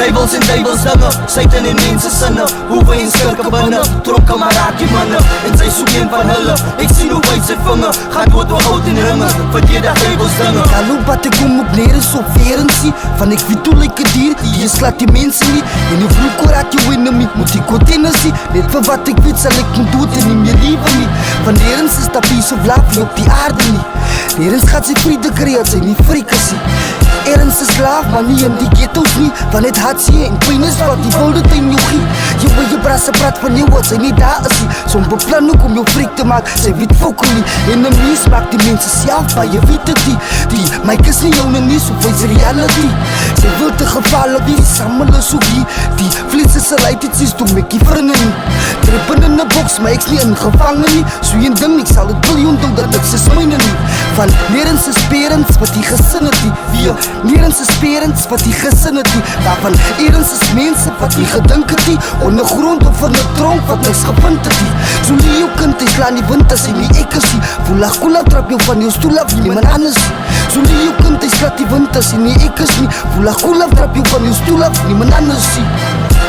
Duivels en duivelsdinge, Satan en mense sinne, hoe wy en skirke binne, tronke maar raak die manne, en sy soek een van hulle, ek sien hoe wyd sy vinger, gaan dood oor hout en ringe, verdedig duivelsdinge. Hallo wat ek kom op neer is op verensie, van ek weet hoe lyk 'n dier, die slaat die mense nie, en die vloek oor raak jou enemy, moet ek container sien, net vir wat ek weet sal ek moet dood en nie meer liewe nie, van nergens is dat peace of love op die aarde nie, nergens gaat sy vrede kreeg, sy nie freakasie, ergens is slaaf, maar nie in die ghettos nie, van het hartsie en pijn is wat die wilde in jou gie, jou wil je brasse praat van jou wat sy nie daar is nie, som beplan ook om jou freak te maak, sy weet fokkel nie, enemies maak die mense self, maar jy weet het nie, die mic is nie jou nie, so wees reality, sy wil te gevaarlik die sammel is ook hier, die vlees is een light, het is toe mek die vrienden nie, trippen in 'n box, maar ek's nie ingevangen nie, so een ding, ek sal het biljoen doen, dat niks is myne nie, van nergens is parents, wat die gesin het nie, wie nergens is parents, wat die gesin het nie, waarvan ergens is mense, wat die gedink het nie, ondergrond of in 'n tronk, wat niks gevind het nie, so lie jou kind, hy slaan die wind, as hy nie ek is nie, voel ag koel trap jou van jou stoel af, niemand anders nie, so lie jou kind, hy slaat die wind, as hy nie ek is nie, voel ag koel trap jou van jou stoel af, niemand anders nie.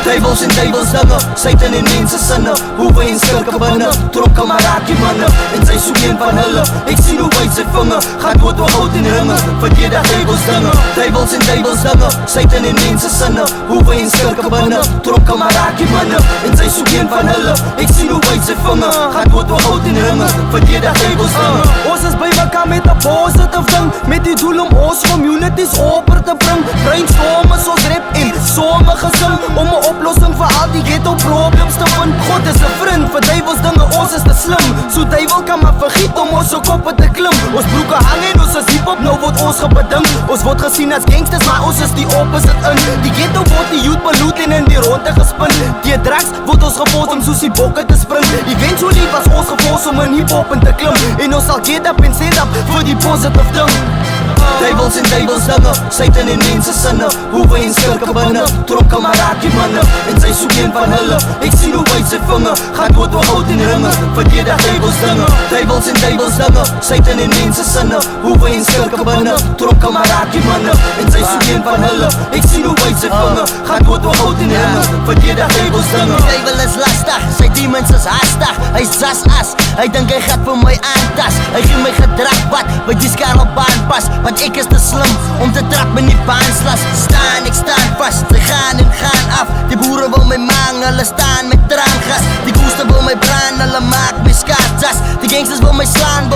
Duivels en duivelsdinge, Satan en mense sinne, hoe wy en skirke binne, tronke maar raak die manne, en sy soek een van hulle, ek sien hoe wyd sy vinger, gaan dood oor hout en ringe, verdedig duivelsdinge. Duivels en duivelsdinge, Satan en mense sinne, hoe wy en skirke binne, tronke maar raak die manne, en sy soek een van hulle, ek sien hoe wyd sy vinger, gaan dood oor hout en ringe, verdedig duivelsdinge. Ons is by mekaar met 'n positive ding, met die doel om ons communities oper te bring, brainstorm is ons rap en sommige gesing, om 'n oplossing vir al die ghetto problems te vind. God is 'n vriend vir duivelsdinge, ons is te slim, so duivel kan maar vergiet om ons koppe te klim. Ons broeke hang en ons is hiphop, nou word ons gebeding. Ons word gesien as gangsters, maar ons is die opposite in. Die ghetto word die youth beloed en in die ronde gespin. Die drugs word ons gefors om soos die bokke te spring. Eventually was ons gefors om in hiphop in te klim, en ons sal get up en stand up vir die positive ding. Duivels en duivelsdinge, Satan en mense sinne, hoe wy en skirke binne, tronke maar raak die manne, en sy soek een van hulle, ek sien hoe wyd sy vinger, gaan dood oor hout en ringe, verdedig duivelsdinge. Duivels en duivelsdinge, Satan en mense sinne, hoe wy en skirke binne, tronke maar raak die manne, en sy soek een van hulle, ek sien hoe wyd sy vinger, gaan dood oor hout en ringe, verdedig duivelsdinge. Die duivel is lastig, sy demons is hastig, hy's just as, hy dink hy gaat vir my aantas, hy gee my gedrag wat by die skarelbaan pas, want ek is te slim om te trap in die baanslas, ek staan vast, sy gaan en gaan af, die boere wil my mang, hulle staan met traangas, die koeste wil my brand, hulle maak my skaatjas, die gangsters wil my slaan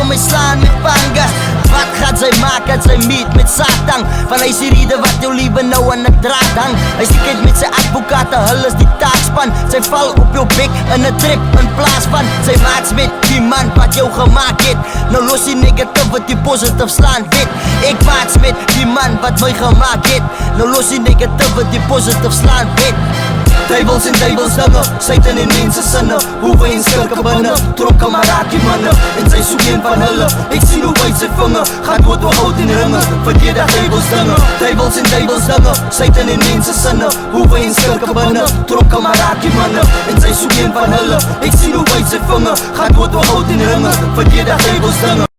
met pangas, wat gaat sy maak, het sy meet met Satan, van hy is die rede wat jou liewe nou aan 'n draad hang, hy is die kind met sy advokate, hulle is die taakspan, sy val op jou bek in 'n trip, in plaas van, sy maats met die man wat jou gemaakt het, nou los die negativity positief slaan wet, ek maats met die man wat my gemaakt het, nou los die negativity positief slaan wet. Duivels en duivelsdinge, Satan en mense sinne, hoe wy en skirke binne, tronke maar raak die manne, en sy soek een van hulle, ek sien hoe wyd sy vinger, gaan dood oor hout en ringe, verdedig duivelsdinge. Duivels en duivelsdinge, Satan en mense sinne, hoe wy en skirke binne, tronke maar raak die manne, en sy soek een van hulle, ek sien hoe wyd sy vinger, gaan dood oor hout en ringe, verdedig duivelsdinge.